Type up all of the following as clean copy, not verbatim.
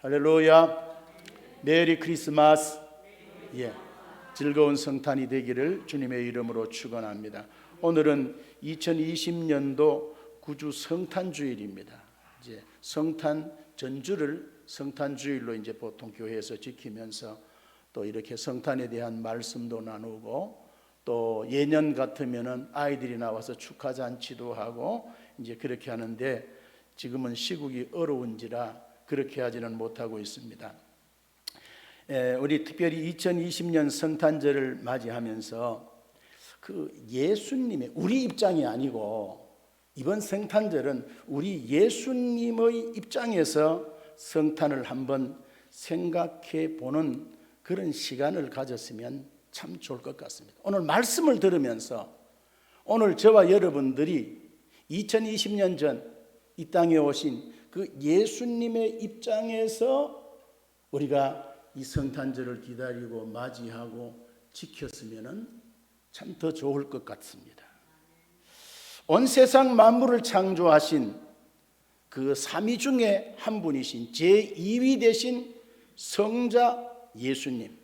할렐루야. 메리 크리스마스. 예, 즐거운 성탄이 되기를 주님의 이름으로 축원합니다. 오늘은 2020년도 구주 성탄주일입니다. 이제 성탄 전주를 성탄주일로 이제 보통 교회에서 지키면서 또 이렇게 성탄에 대한 말씀도 나누고, 또 예년 같으면은 아이들이 나와서 축하 잔치도 하고 이제 그렇게 하는데, 지금은 시국이 어려운지라 그렇게 하지는 못하고 있습니다. 우리 특별히 2020년 성탄절을 맞이하면서 그 예수님의, 우리 입장이 아니고 이번 성탄절은 우리 예수님의 입장에서 성탄을 한번 생각해 보는 그런 시간을 가졌으면 참 좋을 것 같습니다. 오늘 말씀을 들으면서 오늘 저와 여러분들이 2020년 전 이 땅에 오신 그 예수님의 입장에서 우리가 이 성탄절을 기다리고 맞이하고 지켰으면 참 더 좋을 것 같습니다. 온 세상 만물을 창조하신 그 삼위 중에 한 분이신 제2위 되신 성자 예수님,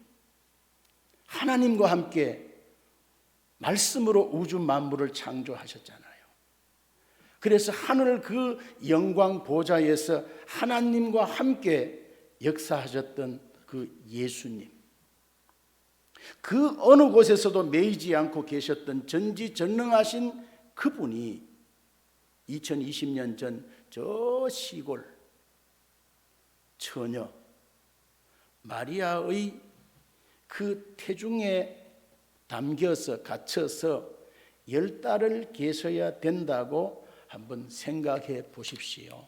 하나님과 함께 말씀으로 우주 만물을 창조하셨잖아요. 그래서 하늘 그 영광 보좌에서 하나님과 함께 역사하셨던 그 예수님, 그 어느 곳에서도 매이지 않고 계셨던 전지전능하신 그분이 2020년 전 저 시골 처녀 마리아의 그 태중에 담겨서 갇혀서 10달을 계셔야 된다고 한번 생각해 보십시오.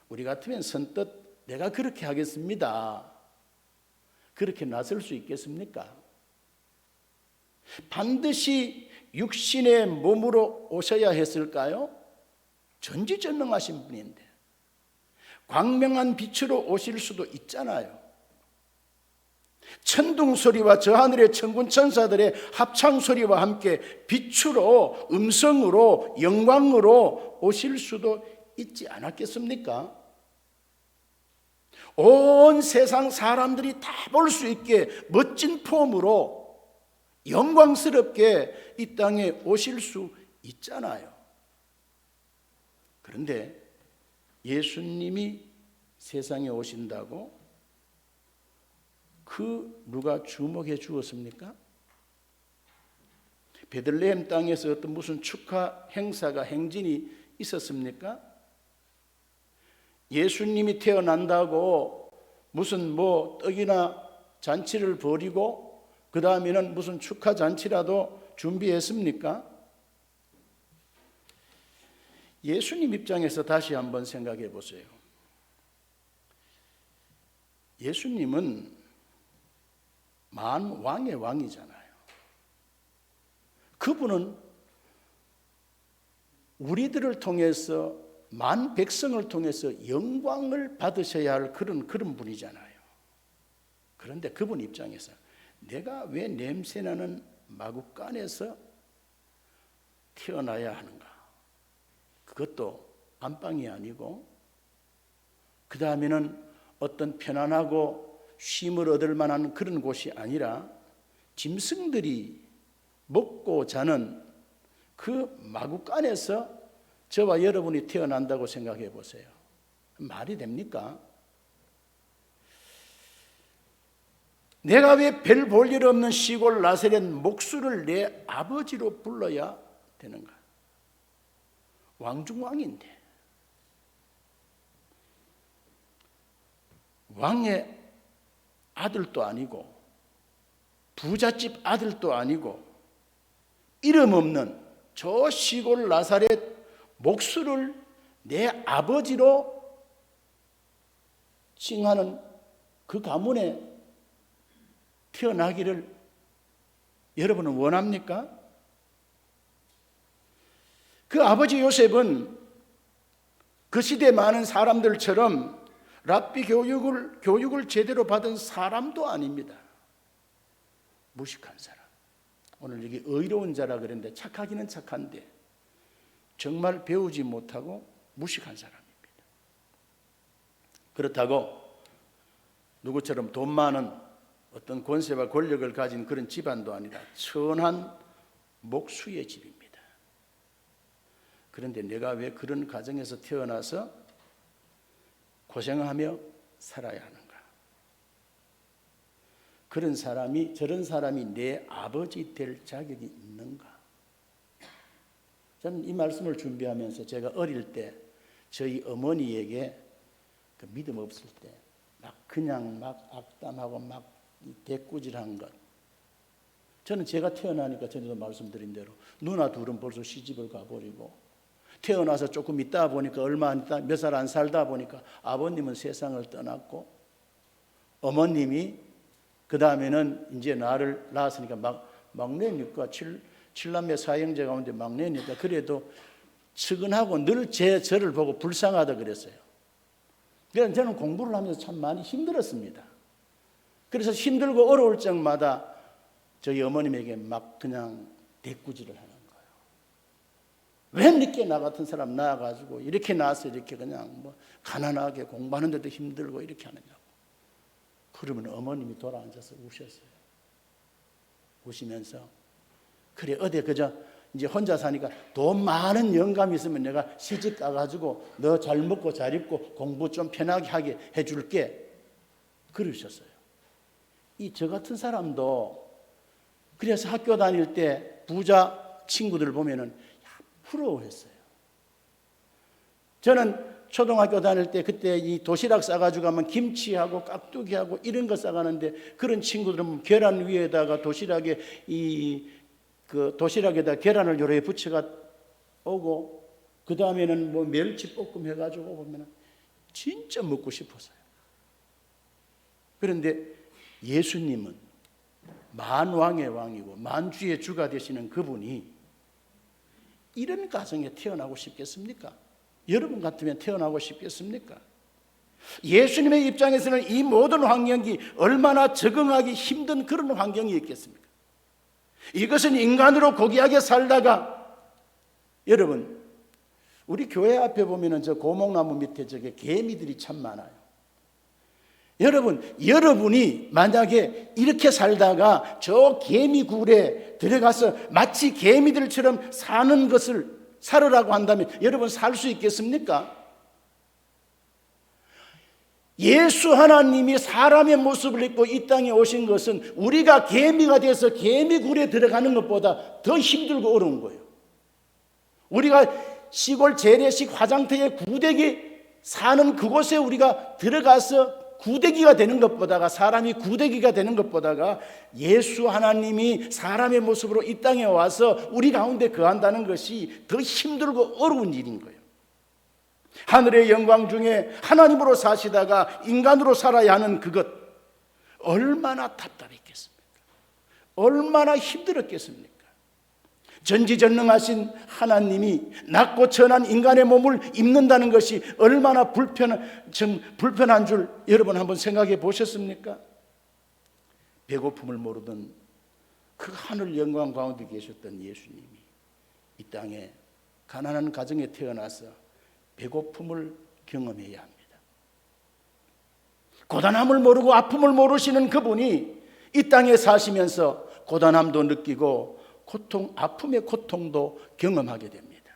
우리 같으면 선뜻 내가 그렇게 하겠습니다, 그렇게 나설 수 있겠습니까? 반드시 육신의 몸으로 오셔야 했을까요? 전지전능하신 분인데 광명한 빛으로 오실 수도 있잖아요. 천둥소리와 저 하늘의 천군 천사들의 합창소리와 함께 빛으로, 음성으로, 영광으로 오실 수도 있지 않았겠습니까? 온 세상 사람들이 다 볼 수 있게 멋진 폼으로 영광스럽게 이 땅에 오실 수 있잖아요. 그런데 예수님이 세상에 오신다고 그 누가 주목해 주었습니까? 베들레헴 땅에서 어떤 무슨 축하 행사가, 행진이 있었습니까? 예수님이 태어난다고 무슨 뭐 떡이나 잔치를 벌이고 그 다음에는 무슨 축하 잔치라도 준비했습니까? 예수님 입장에서 다시 한번 생각해 보세요. 예수님은 만왕의 왕이잖아요. 그분은 우리들을 통해서, 만 백성을 통해서 영광을 받으셔야 할 그런 분이잖아요. 그런데 그분 입장에서 내가 왜 냄새나는 마구간에서 태어나야 하는가? 그것도 안방이 아니고, 그 다음에는 어떤 편안하고 쉼을 얻을 만한 그런 곳이 아니라 짐승들이 먹고 자는 그 마구간에서 저와 여러분이 태어난다고 생각해 보세요. 말이 됩니까? 내가 왜 별 볼 일 없는 시골 나사렛 목수를 내 아버지로 불러야 되는가? 왕중왕인데, 왕의 아들도 아니고 부잣집 아들도 아니고 이름 없는 저 시골 나사렛 목수를 내 아버지로 칭하는 그 가문에 태어나기를 여러분은 원합니까? 그 아버지 요셉은 그 시대 많은 사람들처럼 랍비 교육을 제대로 받은 사람도 아닙니다. 무식한 사람. 오늘 여기 의로운 자라 그랬는데 착하기는 착한데 정말 배우지 못하고 무식한 사람입니다. 그렇다고 누구처럼 돈 많은 어떤 권세와 권력을 가진 그런 집안도 아니라 천한 목수의 집입니다. 그런데 내가 왜 그런 가정에서 태어나서 고생하며 살아야 하는가? 저런 사람이 내 아버지 될 자격이 있는가? 저는 이 말씀을 준비하면서 제가 어릴 때 저희 어머니에게 그 믿음 없을 때 그냥 악담하고 대꾸질한 것. 저는 제가 태어나니까 전에도 말씀드린 대로 누나 둘은 벌써 시집을 가버리고 태어나서 조금 있다 보니까 얼마 안 있다 몇 살 안 살다 보니까 아버님은 세상을 떠났고 어머님이 그 다음에는 이제 나를 낳았으니까 막내니까 칠남매 사형제 가운데 막내니까 그래도 측은하고 늘 저를 보고 불쌍하다 그랬어요. 그래서 저는 공부를 하면서 참 많이 힘들었습니다. 그래서 힘들고 어려울 적마다 저희 어머님에게 그냥 대꾸질을 하는 거예요. 왜 늦게 나 같은 사람 낳아가지고 이렇게 낳아서 이렇게 그냥 가난하게 공부하는데도 힘들고 이렇게 하느냐고. 그러면 어머님이 돌아앉아서 우셨어요. 우시면서 그래 어디 그저 이제 혼자 사니까 돈 많은 영감이 있으면 내가 시집 가가지고 너 잘 먹고 잘 입고 공부 좀 편하게 하게 해줄게. 그러셨어요. 저 같은 사람도 그래서 학교 다닐 때 부자 친구들 보면은 부러워했어요. 저는 초등학교 다닐 때 그때 이 도시락 싸가지고 가면 김치하고 깍두기하고 이런 거 싸가는데 그런 친구들은 계란 위에다가 도시락에다 계란을 요렇게 붙여가 오고 그 다음에는 멸치볶음 해가지고 보면 진짜 먹고 싶었어요. 그런데 예수님은 만왕의 왕이고 만주의 주가 되시는 그분이 이런 가정에 태어나고 싶겠습니까? 여러분 같으면 태어나고 싶겠습니까? 예수님의 입장에서는 이 모든 환경이 얼마나 적응하기 힘든 그런 환경이 있겠습니까? 이것은 인간으로 고귀하게 살다가 여러분 우리 교회 앞에 보면은 저 고목나무 밑에 저게 개미들이 참 많아요. 여러분이 만약에 이렇게 살다가 저 개미굴에 들어가서 마치 개미들처럼 사는 것을 살으라고 한다면 여러분 살 수 있겠습니까? 예수 하나님이 사람의 모습을 입고 이 땅에 오신 것은 우리가 개미가 돼서 개미굴에 들어가는 것보다 더 힘들고 어려운 거예요. 우리가 시골 재래식 화장터에 구데기 사는 그곳에 우리가 들어가서 구데기가 되는 것보다가 사람이 구데기가 되는 것보다가 예수 하나님이 사람의 모습으로 이 땅에 와서 우리 가운데 거한다는 것이 더 힘들고 어려운 일인 거예요. 하늘의 영광 중에 하나님으로 사시다가 인간으로 살아야 하는 그것 얼마나 답답했겠습니까? 얼마나 힘들었겠습니까? 전지전능하신 하나님이 낮고 천한 인간의 몸을 입는다는 것이 얼마나 불편한 줄 여러분 한번 생각해 보셨습니까? 배고픔을 모르던 그 하늘 영광 가운데 계셨던 예수님이 이 땅에 가난한 가정에 태어나서 배고픔을 경험해야 합니다. 고단함을 모르고 아픔을 모르시는 그분이 이 땅에 사시면서 고단함도 느끼고 아픔의 고통도 경험하게 됩니다.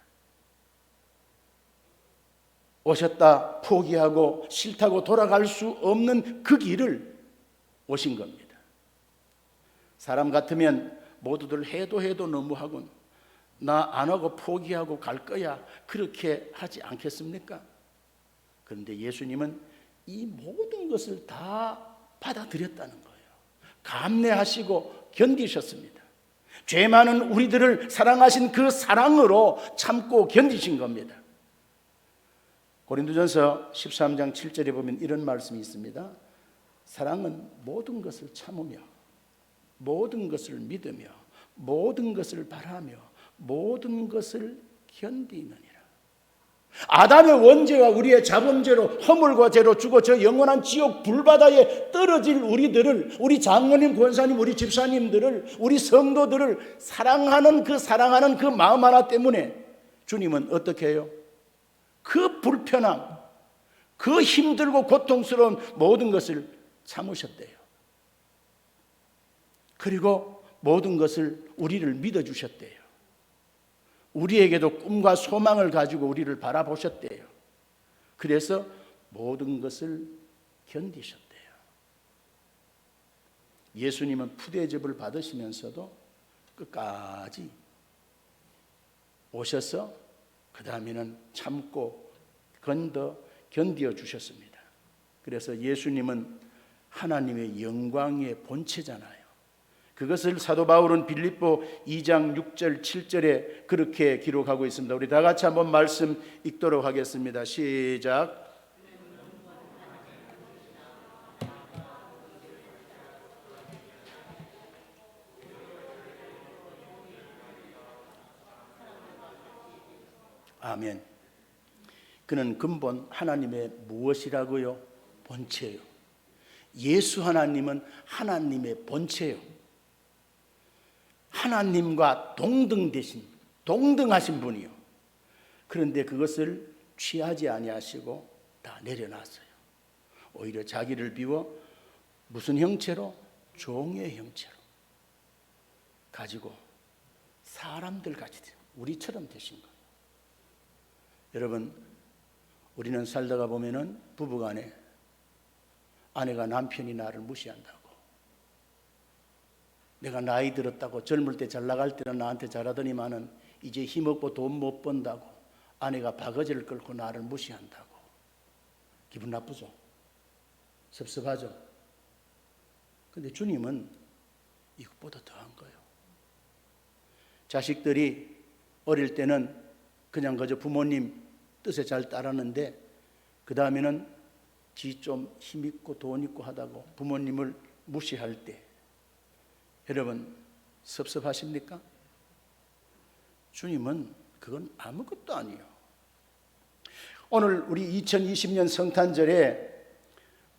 오셨다 포기하고 싫다고 돌아갈 수 없는 그 길을 오신 겁니다. 사람 같으면 모두들 해도 너무하군, 나 안 하고 포기하고 갈 거야, 그렇게 하지 않겠습니까? 그런데 예수님은 이 모든 것을 다 받아들였다는 거예요. 감내하시고 견디셨습니다. 죄 많은 우리들을 사랑하신 그 사랑으로 참고 견디신 겁니다. 고린도전서 13장 7절에 보면 이런 말씀이 있습니다. 사랑은 모든 것을 참으며 모든 것을 믿으며 모든 것을 바라며 모든 것을 견디느니라. 아담의 원죄와 우리의 자범죄로 허물과 죄로 죽어 저 영원한 지옥 불바다에 떨어질 우리들을, 우리 장로님, 권사님, 우리 집사님들을, 우리 성도들을 사랑하는 그 마음 하나 때문에 주님은 어떻게 해요? 그 불편함, 그 힘들고 고통스러운 모든 것을 참으셨대요. 그리고 모든 것을 우리를 믿어주셨대요. 우리에게도 꿈과 소망을 가지고 우리를 바라보셨대요. 그래서 모든 것을 견디셨대요. 예수님은 푸대접을 받으시면서도 끝까지 오셔서 그 다음에는 참고 견디어 주셨습니다. 그래서 예수님은 하나님의 영광의 본체잖아요. 그것을 사도 바울은 빌립보 2장 6절 7절에 그렇게 기록하고 있습니다. 우리 다 같이 한번 말씀 읽도록 하겠습니다. 시작. 아멘. 그는 근본 하나님의 무엇이라고요? 본체예요. 예수 하나님은 하나님의 본체예요. 하나님과 동등하신 분이요. 그런데 그것을 취하지 아니하시고 다 내려놨어요. 오히려 자기를 비워 무슨 형체로? 종의 형체로 가지고 사람들 같이 우리처럼 되신 거예요. 여러분, 우리는 살다가 보면은 부부간에 아내가 남편이 나를 무시한다고, 내가 나이 들었다고, 젊을 때 잘 나갈 때는 나한테 잘하더니만은 이제 힘없고 돈 못 번다고 아내가 바가지를 끌고 나를 무시한다고. 기분 나쁘죠? 섭섭하죠? 근데 주님은 이것보다 더한 거예요. 자식들이 어릴 때는 그냥 그저 부모님 뜻에 잘 따랐는데 그 다음에는 지 좀 힘있고 돈 있고 하다고 부모님을 무시할 때 여러분 섭섭하십니까? 주님은 그건 아무것도 아니에요. 오늘 우리 2020년 성탄절에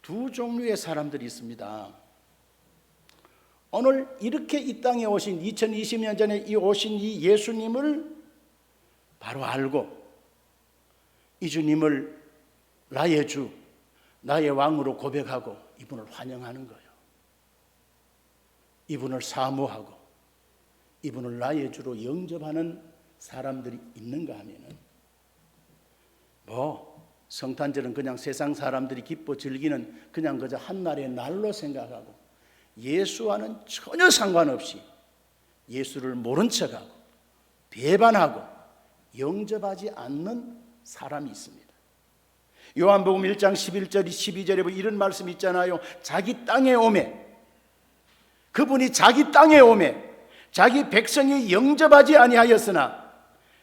두 종류의 사람들이 있습니다. 오늘 이렇게 이 땅에 오신 2020년 전에 오신 이 예수님을 바로 알고 이 주님을 나의 주, 나의 왕으로 고백하고 이분을 환영하는 거예요. 이분을 사모하고 이분을 나의 주로 영접하는 사람들이 있는가 하면은 성탄절은 그냥 세상 사람들이 기뻐 즐기는 그냥 그저 한날의 날로 생각하고 예수와는 전혀 상관없이 예수를 모른 척하고 배반하고 영접하지 않는 사람이 있습니다. 요한복음 1장 11절 12절에 이런 말씀 있잖아요. 자기 땅에 오매, 그분이 자기 땅에 오매 자기 백성이 영접하지 아니하였으나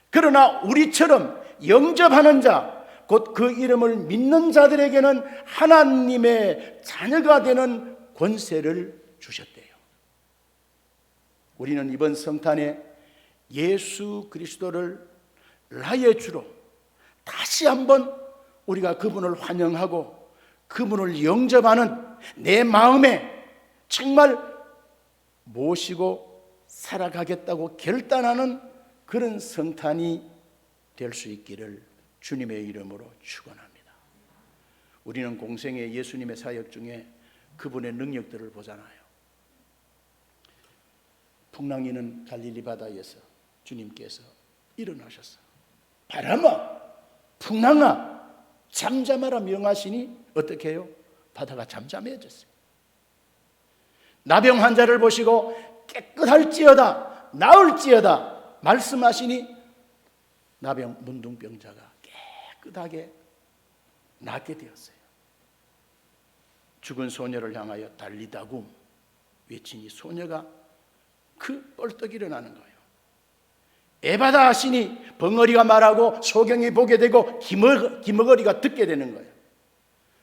그러나 우리처럼 영접하는 자, 곧 그 이름을 믿는 자들에게는 하나님의 자녀가 되는 권세를 주셨대요. 우리는 이번 성탄에 예수 그리스도를 나의 주로 다시 한번 우리가 그분을 환영하고 그분을 영접하는 내 마음에 정말 모시고 살아가겠다고 결단하는 그런 성탄이 될 수 있기를 주님의 이름으로 축원합니다. 우리는 공생의 예수님의 사역 중에 그분의 능력들을 보잖아요. 풍랑이는 갈릴리 바다에서 주님께서 일어나셨어. 바람아, 풍랑아, 잠잠하라 명하시니 어떻게 해요? 바다가 잠잠해졌어요. 나병 환자를 보시고 깨끗할지어다, 나을지어다 말씀하시니 나병 문둥병자가 깨끗하게 낫게 되었어요. 죽은 소녀를 향하여 달리다굼 외치니 소녀가 뻘떡 일어나는 거예요. 에바다 하시니 벙어리가 말하고 소경이 보게 되고 기머거리가 듣게 되는 거예요.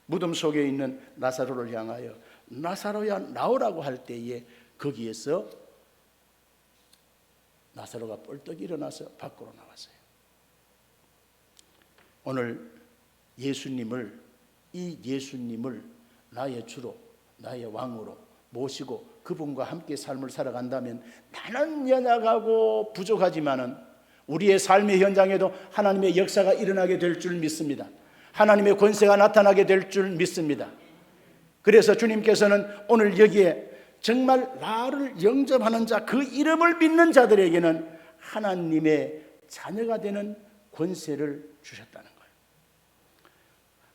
무덤 속에 있는 나사로를 향하여 나사로야 나오라고 할 때에 거기에서 나사로가 뻘떡 일어나서 밖으로 나왔어요. 오늘 이 예수님을 나의 주로, 나의 왕으로 모시고 그분과 함께 삶을 살아간다면 나는 연약하고 부족하지만은 우리의 삶의 현장에도 하나님의 역사가 일어나게 될 줄 믿습니다. 하나님의 권세가 나타나게 될 줄 믿습니다. 그래서 주님께서는 오늘 여기에 정말 나를 영접하는 자, 그 이름을 믿는 자들에게는 하나님의 자녀가 되는 권세를 주셨다는 거예요.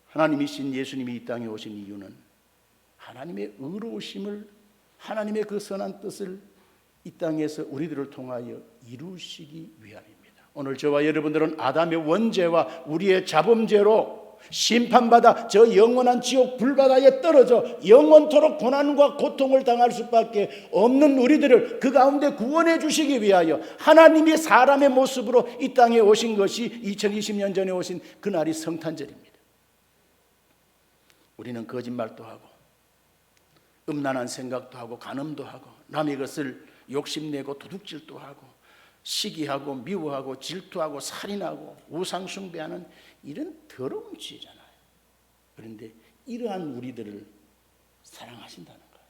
하나님이신 예수님이 이 땅에 오신 이유는 하나님의 의로우심을, 하나님의 그 선한 뜻을 이 땅에서 우리들을 통하여 이루시기 위함입니다. 오늘 저와 여러분들은 아담의 원죄와 우리의 자범죄로 심판받아 저 영원한 지옥 불바다에 떨어져 영원토록 고난과 고통을 당할 수밖에 없는 우리들을 그 가운데 구원해 주시기 위하여 하나님이 사람의 모습으로 이 땅에 오신 것이 2020년 전에 오신 그날이 성탄절입니다. 우리는 거짓말도 하고 음란한 생각도 하고 간음도 하고 남의 것을 욕심내고 도둑질도 하고 시기하고 미워하고 질투하고 살인하고 우상숭배하는 이런 더러운 죄잖아요. 그런데 이러한 우리들을 사랑하신다는 거예요.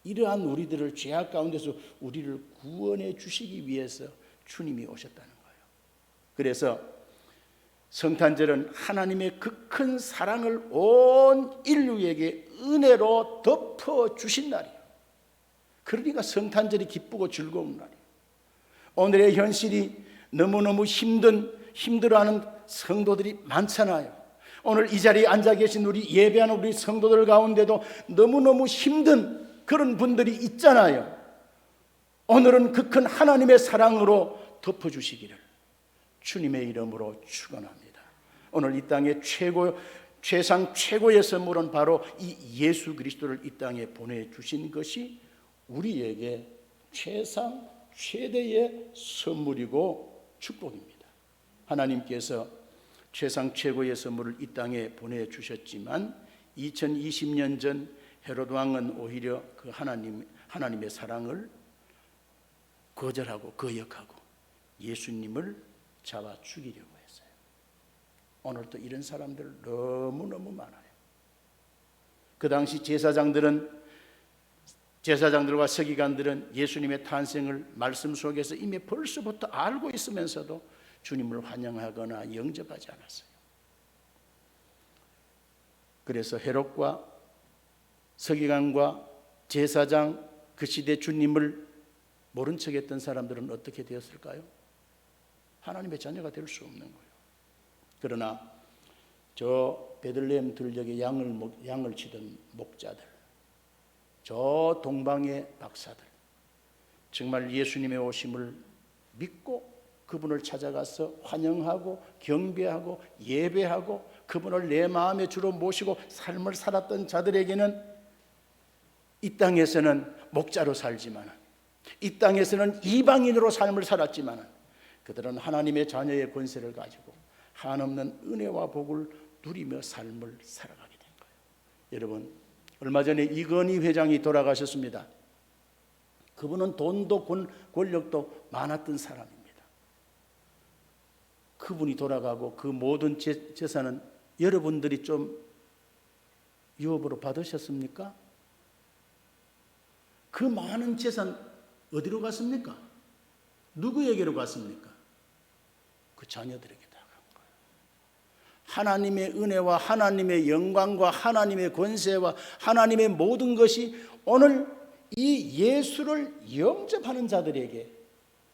이러한 우리들을 죄악 가운데서 우리를 구원해 주시기 위해서 주님이 오셨다는 거예요. 그래서 성탄절은 하나님의 그 큰 사랑을 온 인류에게 은혜로 덮어주신 날이에요. 그러니까 성탄절이 기쁘고 즐거운 날이에요. 오늘의 현실이 너무너무 힘들어하는 성도들이 많잖아요. 오늘 이 자리에 앉아 계신 우리 예배하는 우리 성도들 가운데도 너무너무 힘든 그런 분들이 있잖아요. 오늘은 그 큰 하나님의 사랑으로 덮어주시기를 주님의 이름으로 축원합니다. 오늘 이 땅의 최상 최고의 선물은 바로 이 예수 그리스도를 이 땅에 보내주신 것이 우리에게 최상 최대의 선물이고 축복입니다. 하나님께서 최상 최고의 선물을 이 땅에 보내주셨지만 2020년 전 헤롯 왕은 오히려 그 하나님의 사랑을 거절하고 거역하고 예수님을 잡아 죽이려고 했어요. 오늘도 이런 사람들 너무너무 많아요. 그 당시 제사장들과 서기관들은 예수님의 탄생을 말씀 속에서 이미 벌써부터 알고 있으면서도 주님을 환영하거나 영접하지 않았어요. 그래서 헤롯과 서기관과 제사장, 그 시대 주님을 모른 척했던 사람들은 어떻게 되었을까요? 하나님의 자녀가 될 수 없는 거예요. 그러나 저 베들레헴 들녘에 양을 치던 목자들, 저 동방의 박사들, 정말 예수님의 오심을 믿고 그분을 찾아가서 환영하고 경배하고 예배하고 그분을 내 마음의 주로 모시고 삶을 살았던 자들에게는 이 땅에서는 목자로 살지만, 이 땅에서는 이방인으로 삶을 살았지만 그들은 하나님의 자녀의 권세를 가지고 한없는 은혜와 복을 누리며 삶을 살아가게 된 거예요. 여러분, 얼마 전에 이건희 회장이 돌아가셨습니다. 그분은 돈도 권력도 많았던 사람입니다. 그분이 돌아가고 그 모든 재산은 여러분들이 좀 유업으로 받으셨습니까? 그 많은 재산 어디로 갔습니까? 누구에게로 갔습니까? 그 자녀들에게 다 간 거예요. 하나님의 은혜와 하나님의 영광과 하나님의 권세와 하나님의 모든 것이 오늘 이 예수를 영접하는 자들에게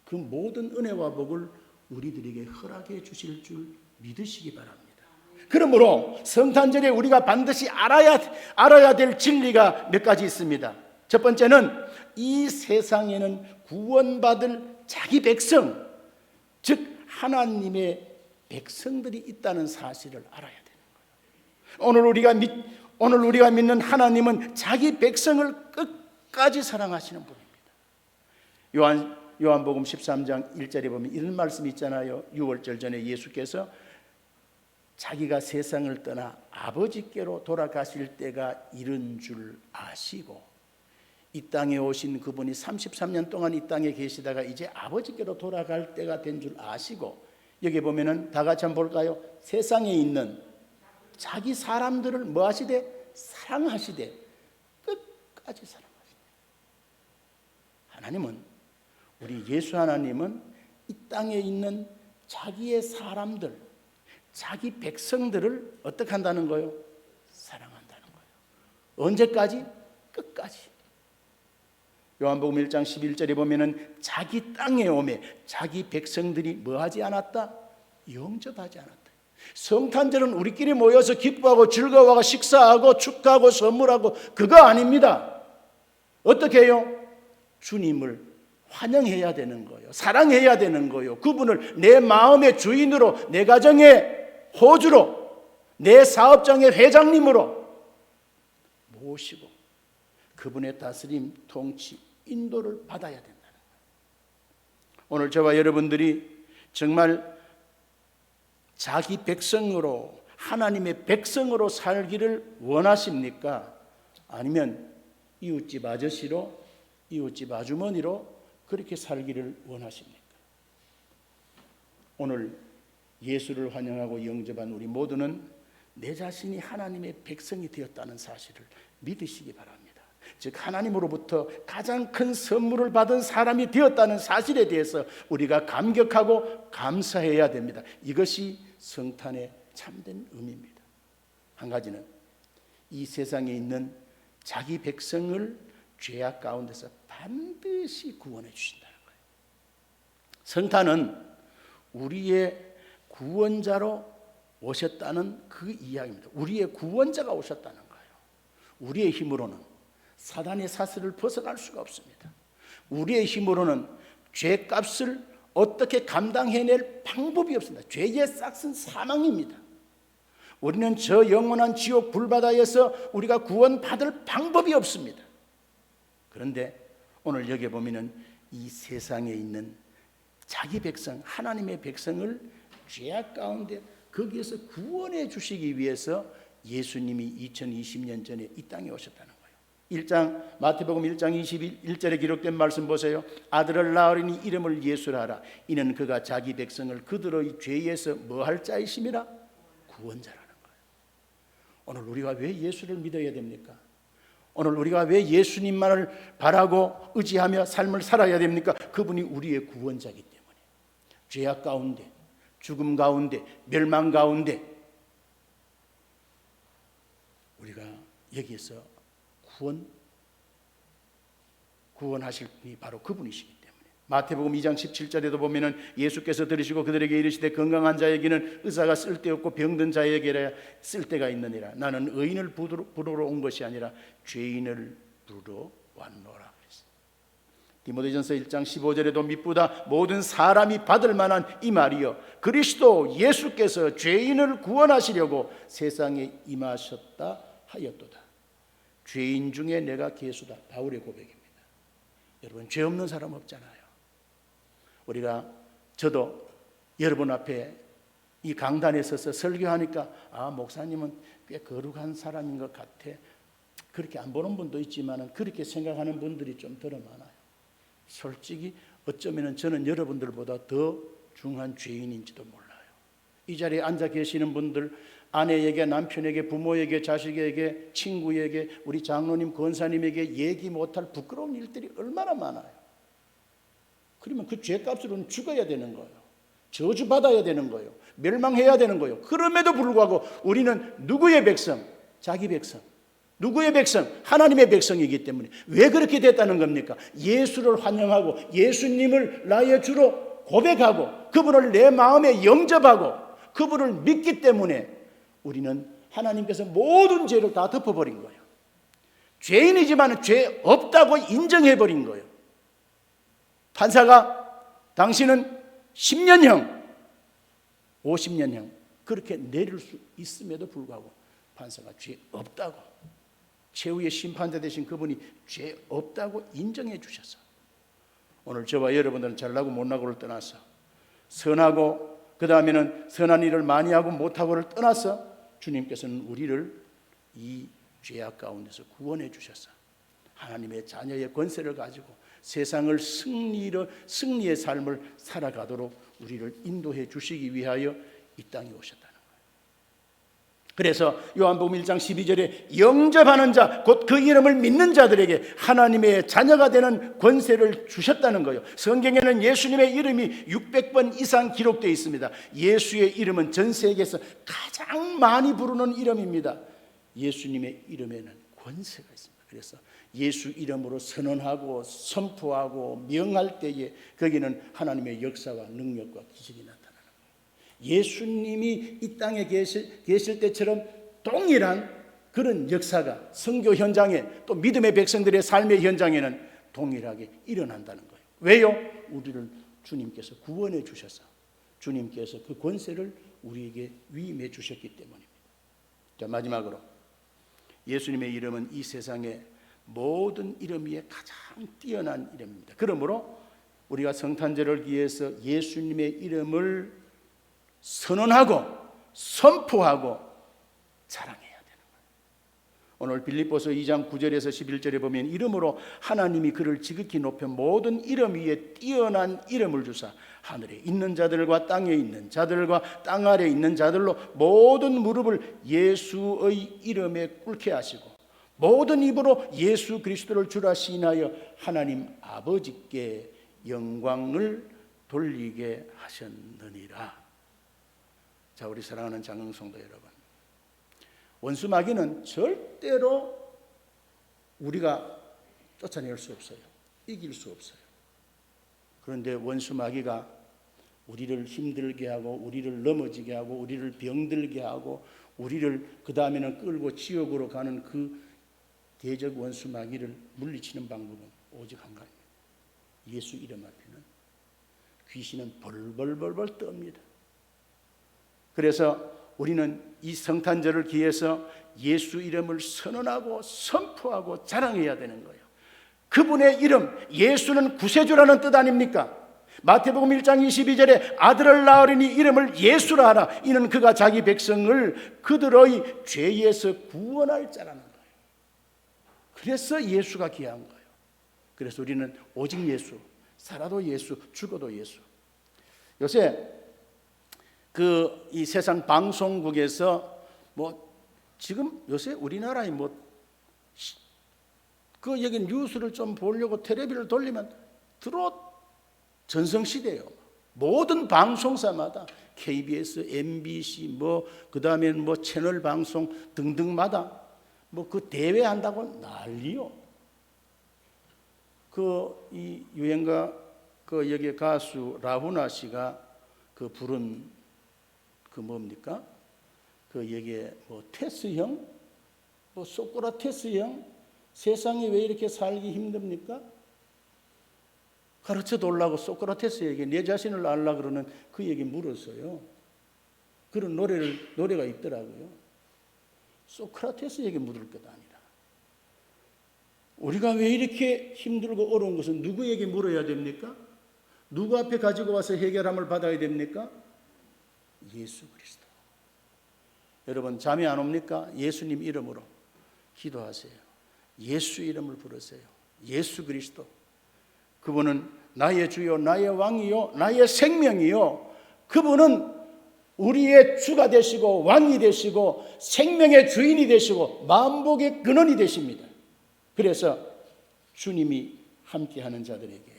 그 모든 은혜와 복을 우리들에게 허락해 주실 줄 믿으시기 바랍니다. 그러므로 성탄절에 우리가 반드시 알아야 될 진리가 몇 가지 있습니다. 첫 번째는 이 세상에는 구원받을 자기 백성, 즉 하나님의 백성들이 있다는 사실을 알아야 되는 거예요. 오늘 우리가 믿는 하나님은 자기 백성을 끝까지 사랑하시는 분입니다. 요한복음 13장 1절에 보면 이런 말씀이 있잖아요. 6월절 전에 예수께서 자기가 세상을 떠나 아버지께로 돌아가실 때가 이른 줄 아시고 이 땅에 오신 그분이 33년 동안 이 땅에 계시다가 이제 아버지께로 돌아갈 때가 된 줄 아시고, 여기 보면은 다 같이 한번 볼까요? 세상에 있는 자기 사람들을 뭐 하시되? 사랑하시되 끝까지 사랑하시되. 하나님은, 우리 예수 하나님은 이 땅에 있는 자기의 사람들, 자기 백성들을 어떻게 한다는 거예요? 사랑한다는 거예요. 언제까지? 끝까지. 요한복음 1장 11절에 보면은 자기 땅에 오매 자기 백성들이 뭐하지 않았다? 영접하지 않았다. 성탄절은 우리끼리 모여서 기뻐하고 즐거워하고 식사하고 축하하고 선물하고 그거 아닙니다. 어떻게 해요? 주님을 환영해야 되는 거예요. 사랑해야 되는 거예요. 그분을 내 마음의 주인으로, 내 가정의 호주로, 내 사업장의 회장님으로 모시고 그분의 다스림, 통치, 인도를 받아야 된다는 거예요. 오늘 저와 여러분들이 정말 자기 백성으로, 하나님의 백성으로 살기를 원하십니까? 아니면 이웃집 아저씨로, 이웃집 아주머니로 그렇게 살기를 원하십니까? 오늘 예수를 환영하고 영접한 우리 모두는 내 자신이 하나님의 백성이 되었다는 사실을 믿으시기 바랍니다. 즉 하나님으로부터 가장 큰 선물을 받은 사람이 되었다는 사실에 대해서 우리가 감격하고 감사해야 됩니다. 이것이 성탄의 참된 의미입니다. 한 가지는 이 세상에 있는 자기 백성을 죄악 가운데서 반드시 구원해 주신다는 거예요. 성탄은 우리의 구원자로 오셨다는 그 이야기입니다. 우리의 구원자가 오셨다는 거예요. 우리의 힘으로는 사단의 사슬을 벗어날 수가 없습니다. 우리의 힘으로는 죄값을 어떻게 감당해낼 방법이 없습니다. 죄의 싹은 사망입니다. 우리는 저 영원한 지옥 불바다에서 우리가 구원받을 방법이 없습니다. 그런데 오늘 여기 보면은 이 세상에 있는 자기 백성, 하나님의 백성을 죄악 가운데 거기에서 구원해 주시기 위해서 예수님이 2020년 전에 이 땅에 오셨다는 거예요. 마태복음 1장 21절에 기록된 말씀 보세요. 아들을 낳으리니 이름을 예수라 하라. 이는 그가 자기 백성을 그들의 죄에서 뭐할 자이심이라? 구원자라는 거예요. 오늘 우리가 왜 예수를 믿어야 됩니까? 오늘 우리가 왜 예수님만을 바라고 의지하며 삶을 살아야 됩니까? 그분이 우리의 구원자이기 때문에. 죄악 가운데, 죽음 가운데, 멸망 가운데 우리가 여기에서 구원하실 분이 바로 그분이시기 때문에. 마태복음 2장 17절에도 보면은 예수께서 들으시고 그들에게 이르시되 건강한 자에게는 의사가 쓸데없고 병든 자에게라 쓸데가 있느니라. 나는 의인을 부르러 온 것이 아니라 죄인을 부르러 왔노라. 디모데전서 1장 15절에도 미쁘다 모든 사람이 받을 만한 이 말이요 그리스도 예수께서 죄인을 구원하시려고 세상에 임하셨다 하였도다. 죄인 중에 내가 괴수다. 바울의 고백입니다. 여러분 죄 없는 사람 없잖아요. 저도 여러분 앞에 이 강단에 서서 설교하니까 목사님은 꽤 거룩한 사람인 것 같아. 그렇게 안 보는 분도 있지만 그렇게 생각하는 분들이 좀 덜어 많아요. 솔직히 어쩌면 저는 여러분들보다 더 중한 죄인인지도 몰라요. 이 자리에 앉아 계시는 분들 아내에게, 남편에게, 부모에게, 자식에게, 친구에게, 우리 장로님, 권사님에게 얘기 못할 부끄러운 일들이 얼마나 많아요. 그러면 그 죄값으로는 죽어야 되는 거예요. 저주받아야 되는 거예요. 멸망해야 되는 거예요. 그럼에도 불구하고 우리는 누구의 백성? 자기 백성. 누구의 백성? 하나님의 백성이기 때문에. 왜 그렇게 됐다는 겁니까? 예수를 환영하고 예수님을 나의 주로 고백하고 그분을 내 마음에 영접하고 그분을 믿기 때문에 우리는 하나님께서 모든 죄를 다 덮어버린 거예요. 죄인이지만 죄 없다고 인정해버린 거예요. 판사가 당신은 10년형, 50년형 그렇게 내릴 수 있음에도 불구하고 판사가 죄 없다고, 최후의 심판자 되신 그분이 죄 없다고 인정해 주셔서 오늘 저와 여러분들은 잘나고 못나고를 떠나서 선하고 그 다음에는 선한 일을 많이 하고 못하고를 떠나서 주님께서는 우리를 이 죄악 가운데서 구원해 주셔서 하나님의 자녀의 권세를 가지고 세상을 승리의 삶을 살아가도록 우리를 인도해 주시기 위하여 이 땅에 오셨다는 거예요. 그래서 요한복음 1장 12절에 영접하는 자, 곧 그 이름을 믿는 자들에게 하나님의 자녀가 되는 권세를 주셨다는 거예요. 성경에는 예수님의 이름이 600번 이상 기록되어 있습니다. 예수의 이름은 전 세계에서 가장 많이 부르는 이름입니다. 예수님의 이름에는 권세가 있습니다. 그래서 예수 이름으로 선언하고 선포하고 명할 때에 거기는 하나님의 역사와 능력과 기적이 나타납니다. 예수님이 이 땅에 계실 때처럼 동일한 그런 역사가 선교 현장에 또 믿음의 백성들의 삶의 현장에는 동일하게 일어난다는 거예요. 왜요? 우리를 주님께서 구원해 주셔서 주님께서 그 권세를 우리에게 위임해 주셨기 때문입니다. 자, 마지막으로 예수님의 이름은 이 세상의 모든 이름 위에 가장 뛰어난 이름입니다. 그러므로 우리가 성탄절을 기해서 예수님의 이름을 선언하고 선포하고 자랑해야 되는 거예요. 오늘 빌립보서 2장 9절에서 11절에 보면 이름으로 하나님이 그를 지극히 높여 모든 이름 위에 뛰어난 이름을 주사 하늘에 있는 자들과 땅에 있는 자들과 땅 아래에 있는 자들로 모든 무릎을 예수의 이름에 꿇게 하시고 모든 입으로 예수 그리스도를 주라 시인하여 하나님 아버지께 영광을 돌리게 하셨느니라. 자, 우리 사랑하는 장흥성도 여러분, 원수 마귀는 절대로 우리가 쫓아낼 수 없어요. 이길 수 없어요. 그런데 원수 마귀가 우리를 힘들게 하고 우리를 넘어지게 하고 우리를 병들게 하고 우리를 그 다음에는 끌고 지옥으로 가는 그 대적 원수 마귀를 물리치는 방법은 오직 한 가지입니다. 예수 이름 앞에는 귀신은 벌벌벌벌 떱니다. 그래서 우리는 이 성탄절을 기해서 예수 이름을 선언하고 선포하고 자랑해야 되는 거예요. 그분의 이름, 예수는 구세주라는 뜻 아닙니까? 마태복음 1장 22절에 아들을 낳으리니 이름을 예수라 하라. 이는 그가 자기 백성을 그들의 죄에서 구원할 자라는 거예요. 그래서 예수가 귀한 거예요. 그래서 우리는 오직 예수, 살아도 예수, 죽어도 예수. 요새 이 세상 방송국에서 지금 요새 우리나라에 여기 뉴스를 좀 보려고 텔레비를 돌리면 트롯 전성시대예요. 모든 방송사마다 KBS, MBC 그다음에 채널 방송 등등마다 그 대회한다고 난리요. 이 유행가 여기 가수 라후나 씨가 부른 뭡니까? 여기에 테스형, 소크라테스형, 세상이 왜 이렇게 살기 힘듭니까? 가르쳐 달라고 소크라테스에게 내 자신을 알라 그러는 그에게 물었어요. 그런 노래가 있더라고요. 소크라테스에게 물을 것 아니라 우리가 왜 이렇게 힘들고 어려운 것은 누구에게 물어야 됩니까? 누구 앞에 가지고 와서 해결함을 받아야 됩니까? 예수 그리스도. 여러분 잠이 안 옵니까? 예수님 이름으로 기도하세요. 예수 이름을 부르세요. 예수 그리스도. 그분은 나의 주요 나의 왕이요 나의 생명이요. 그분은 우리의 주가 되시고 왕이 되시고 생명의 주인이 되시고 만복의 근원이 되십니다. 그래서 주님이 함께하는 자들에게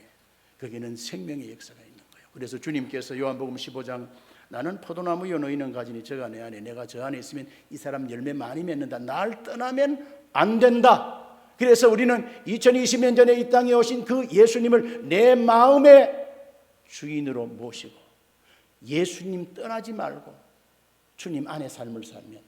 거기는 생명의 역사가 있는 거예요. 그래서 주님께서 요한복음 15장 나는 포도나무요 너희는 가지니 저가 내 안에 내가 저 안에 있으면 이 사람 열매 많이 맺는다. 날 떠나면 안 된다. 그래서 우리는 2020년 전에 이 땅에 오신 그 예수님을 내 마음의 주인으로 모시고 예수님 떠나지 말고 주님 안에 삶을 살면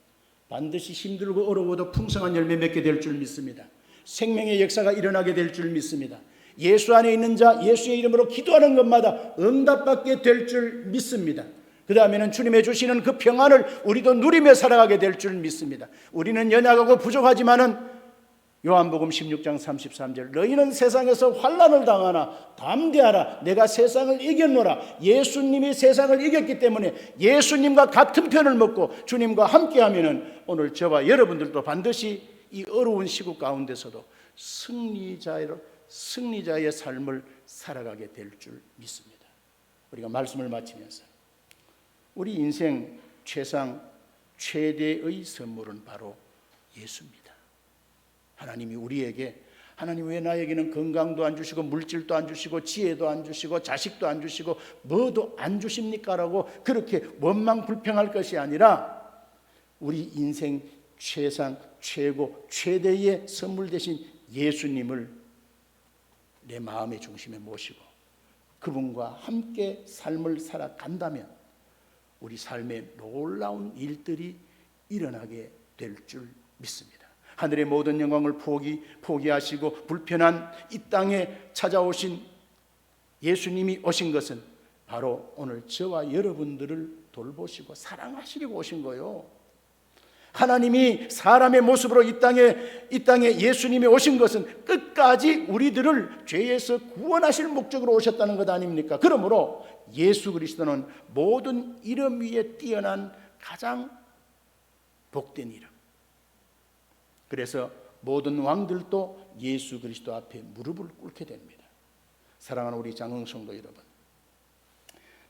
반드시 힘들고 어려워도 풍성한 열매 맺게 될 줄 믿습니다. 생명의 역사가 일어나게 될 줄 믿습니다. 예수 안에 있는 자 예수의 이름으로 기도하는 것마다 응답받게 될 줄 믿습니다. 그 다음에는 주님의 주시는 그 평안을 우리도 누리며 살아가게 될 줄 믿습니다. 우리는 연약하고 부족하지만은 요한복음 16장 33절 너희는 세상에서 환난을 당하나 담대하라 내가 세상을 이겼노라. 예수님이 세상을 이겼기 때문에 예수님과 같은 편을 먹고 주님과 함께하면은 오늘 저와 여러분들도 반드시 이 어려운 시국 가운데서도 승리자의 삶을 살아가게 될 줄 믿습니다. 우리가 말씀을 마치면서 우리 인생 최상 최대의 선물은 바로 예수입니다. 하나님이 우리에게, 하나님 왜 나에게는 건강도 안 주시고 물질도 안 주시고 지혜도 안 주시고 자식도 안 주시고 뭐도 안 주십니까? 라고 그렇게 원망 불평할 것이 아니라 우리 인생 최상 최고 최대의 선물 되신 예수님을 내 마음의 중심에 모시고 그분과 함께 삶을 살아간다면 우리 삶에 놀라운 일들이 일어나게 될 줄 믿습니다. 하늘의 모든 영광을 포기하시고 불편한 이 땅에 찾아오신 예수님이 오신 것은 바로 오늘 저와 여러분들을 돌보시고 사랑하시려고 오신 거예요. 하나님이 사람의 모습으로 이 땅에 예수님이 오신 것은 끝까지 우리들을 죄에서 구원하실 목적으로 오셨다는 것 아닙니까? 그러므로 예수 그리스도는 모든 이름 위에 뛰어난 가장 복된 이름. 그래서 모든 왕들도 예수 그리스도 앞에 무릎을 꿇게 됩니다. 사랑하는 우리 장흥성도 여러분,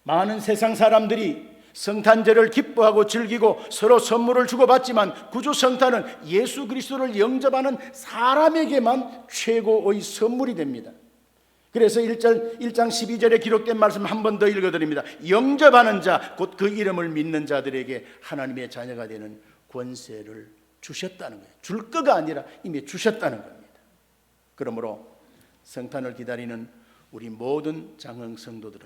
많은 세상 사람들이 성탄절을 기뻐하고 즐기고 서로 선물을 주고받지만 구주 성탄은 예수 그리스도를 영접하는 사람에게만 최고의 선물이 됩니다. 그래서 1장 12절에 기록된 말씀 한 번 더 읽어드립니다. 영접하는 자, 곧 그 이름을 믿는 자들에게 하나님의 자녀가 되는 권세를 주셨다는 거예요. 줄 거가 아니라 이미 주셨다는 겁니다. 그러므로 성탄을 기다리는 우리 모든 장흥 성도들은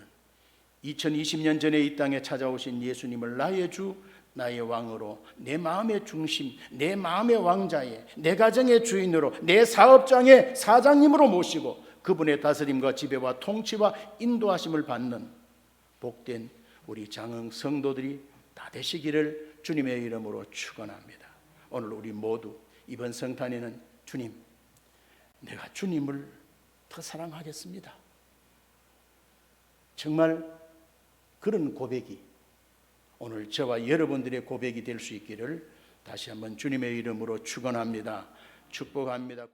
2020년 전에 이 땅에 찾아오신 예수님을 나의 주, 나의 왕으로, 내 마음의 중심, 내 마음의 왕자에, 내 가정의 주인으로, 내 사업장의 사장님으로 모시고 그분의 다스림과 지배와 통치와 인도하심을 받는 복된 우리 장흥 성도들이 다 되시기를 주님의 이름으로 축원합니다. 오늘 우리 모두 이번 성탄에는 주님, 내가 주님을 더 사랑하겠습니다. 정말 그런 고백이 오늘 저와 여러분들의 고백이 될 수 있기를 다시 한번 주님의 이름으로 축원합니다. 축복합니다.